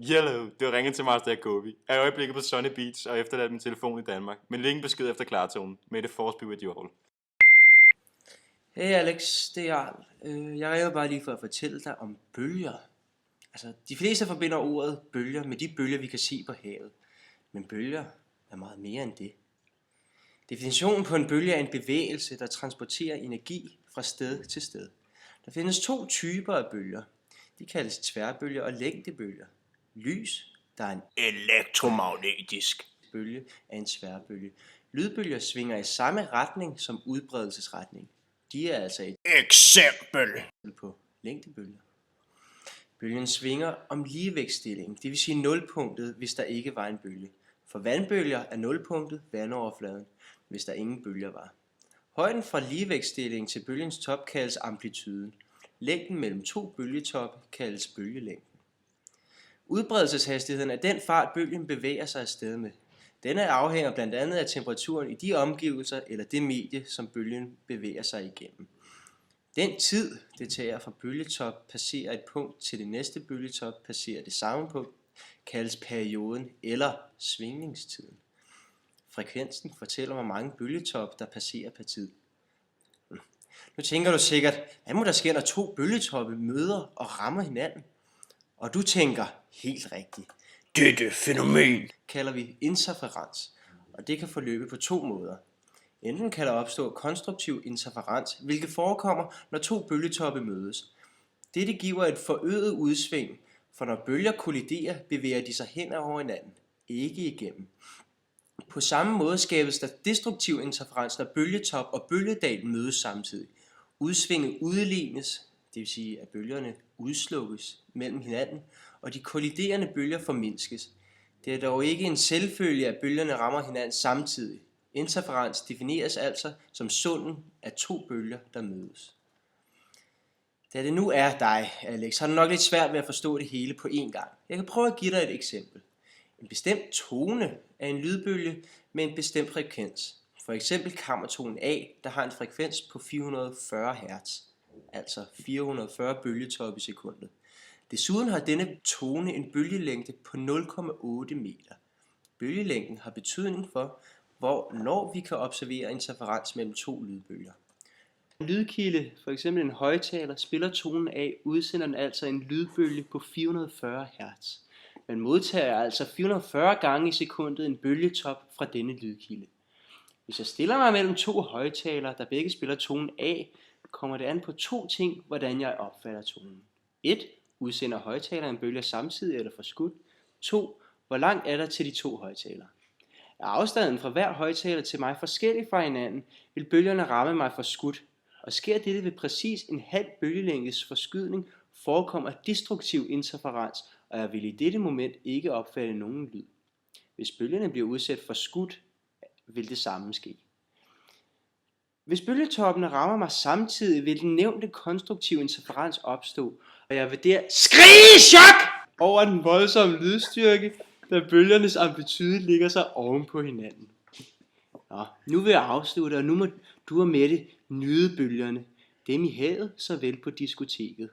Hello, du har ringet til Master Jacobi. Jeg er i øjeblikket på Sunny Beach og efterladt min telefon i Danmark. Men læg en besked efter klartonen. May the force be with you all. Hey Alex, det er Jarl. Jeg ringer bare lige for at fortælle dig om bølger. Altså, de fleste forbinder ordet bølger med de bølger, vi kan se på havet. Men bølger er meget mere end det. Definitionen på en bølge er en bevægelse, der transporterer energi fra sted til sted. Der findes to typer af bølger. De kaldes tværbølger og længdebølger. Lys, der er en elektromagnetisk bølge, er en tværbølge. Lydbølger svinger i samme retning som udbredelsesretning. De er altså et eksempel på længdebølger. Bølgen svinger om ligevægtsstilling, det vil sige nulpunktet, hvis der ikke var en bølge. For vandbølger er nulpunktet vandoverfladen, hvis der ingen bølger var. Højden fra ligevægtsstilling til bølgens top kaldes amplituden. Længden mellem to bølgetoppe kaldes bølgelængden. Udbredelseshastigheden er den fart, bølgen bevæger sig afsted med. Denne afhænger blandt andet af temperaturen i de omgivelser eller det medie, som bølgen bevæger sig igennem. Den tid, det tager fra bølgetop passerer et punkt til det næste bølgetop passerer det samme punkt, kaldes perioden eller svingningstiden. Frekvensen fortæller, hvor mange bølgetop, der passerer per tid. Nu tænker du sikkert, hvad må der ske, når to bølgetoppe møder og rammer hinanden? Og du tænker helt rigtigt. Dette fænomen kalder vi interferens, og det kan forløbe på to måder. Enten kan der opstå konstruktiv interferens, hvilket forekommer, når to bølgetoppe mødes. Dette giver et forøget udsving, for når bølger kolliderer, bevæger de sig hen over hinanden, ikke igennem. På samme måde skabes der destruktiv interferens, når bølgetop og bølgedal mødes samtidig. Udsvinget udlignes, det vil sige, at bølgerne udslukkes mellem hinanden, og de kolliderende bølger formindskes. Det er dog ikke en selvfølge, at bølgerne rammer hinanden samtidig. Interferens defineres altså som summen af to bølger, der mødes. Da det nu er dig, Alex, har du nok lidt svært ved at forstå det hele på én gang. Jeg kan prøve at give dig et eksempel. En bestemt tone er en lydbølge med en bestemt frekvens. For eksempel kammertonen A, der har en frekvens på 440 Hz, altså 440 bølgetoppe i sekundet. Desuden har denne tone en bølgelængde på 0,8 meter. Bølgelængden har betydning for, hvornår vi kan observere interferens mellem to lydbølger. En lydkilde, f.eks. en højttaler, spiller tonen af, udsender den altså en lydbølge på 440 Hz. Man modtager altså 440 gange i sekundet en bølgetop fra denne lydkilde. Hvis jeg stiller mig mellem to højttalere, der begge spiller tonen af, kommer det an på to ting, hvordan jeg opfatter tonen. 1. Udsender højttaleren bølger samtidig eller forskudt. 2. Hvor langt er der til de to højttalere? Er afstanden fra hver højttaler til mig forskellig fra hinanden, vil bølgerne ramme mig forskudt. Og sker dette ved præcis en halv bølgelængdes forskydning, forekommer destruktiv interferens, og jeg vil i dette moment ikke opfatte nogen lyd. Hvis bølgerne bliver udsat for skudt, vil det samme ske. Hvis bølgetoppene rammer mig samtidig, vil den nævnte konstruktive interferens opstå, og jeg vil der skrige i chok over den voldsomme lydstyrke, da bølgernes amplitude ligger sig oven på hinanden. Nå, nu vil jeg afslutte, og nu må du og Mette nyde bølgerne, dem i havet såvel på diskoteket.